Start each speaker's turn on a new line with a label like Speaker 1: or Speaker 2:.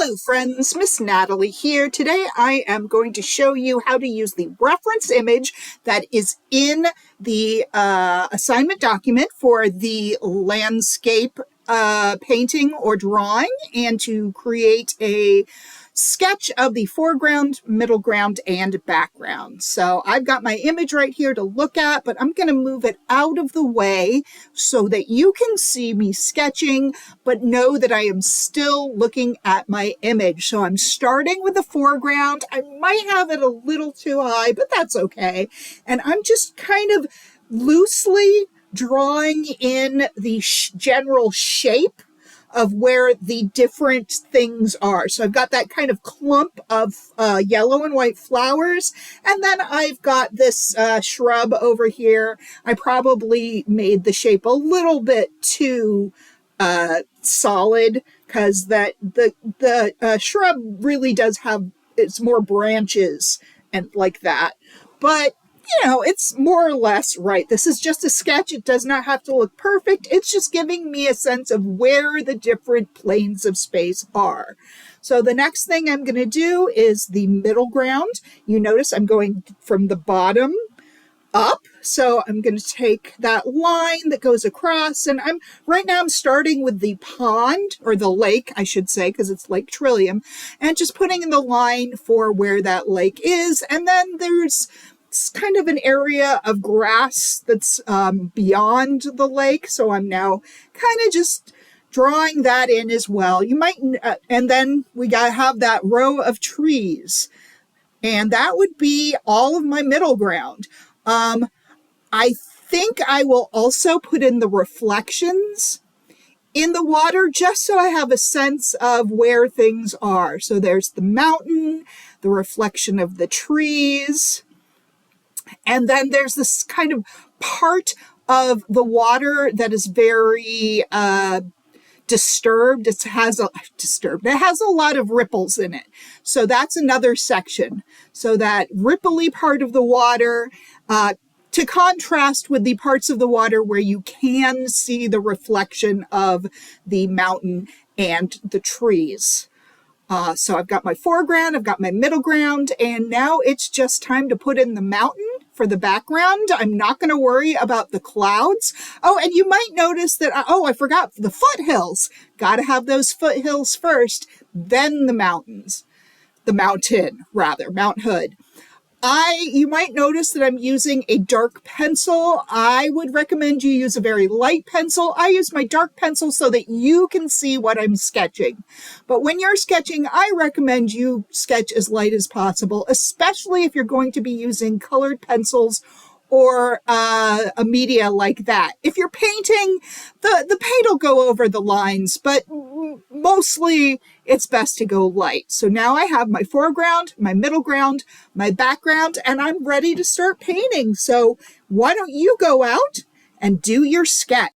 Speaker 1: Hello friends, Miss Natalie here. Today I am going to show you how to use the reference image that is in the assignment document for the landscape painting or drawing, and to create a sketch of the foreground, middle ground, and background. So I've got my image right here to look at, but I'm going to move it out of the way so that you can see me sketching, but know that I am still looking at my image. So I'm starting with the foreground. I might have it a little too high, but that's okay. And I'm just kind of loosely drawing in the general shape of where the different things are. So I've got that kind of clump of yellow and white flowers, and then I've got this shrub over here. I probably made the shape a little bit too solid, because the shrub really does have, it's more branches and like that. But you know, it's more or less right. This is just a sketch. It does not have to look perfect. It's just giving me a sense of where the different planes of space are. So the next thing I'm going to do is the middle ground. You notice I'm going from the bottom up. So I'm going to take that line that goes across, and right now I'm starting with the pond, or the lake, I should say, because it's Lake Trillium, and just putting in the line for where that lake is. And then there's kind of an area of grass that's beyond the lake. So I'm now kind of just drawing that in as well. You might, and then we got to have that row of trees. And that would be all of my middle ground. I think I will also put in the reflections in the water, just so I have a sense of where things are. So there's the mountain, the reflection of the trees, and then there's this kind of part of the water that is very disturbed. It has a lot of ripples in it. So that's another section. So that ripply part of the water, to contrast with the parts of the water where you can see the reflection of the mountain and the trees. So I've got my foreground, I've got my middle ground, and now it's just time to put in the mountain for the background. I'm not going to worry about the clouds. Oh, and you might notice that, I forgot the foothills. Got to have those foothills first, then the mountains. Mount Hood. You might notice that I'm using a dark pencil. I would recommend you use a very light pencil. I use my dark pencil so that you can see what I'm sketching. But when you're sketching, I recommend you sketch as light as possible, especially if you're going to be using colored pencils or a media like that. If you're painting, the paint will go over the lines, but mostly it's best to go light. So now I have my foreground, my middle ground, my background, and I'm ready to start painting. So why don't you go out and do your sketch?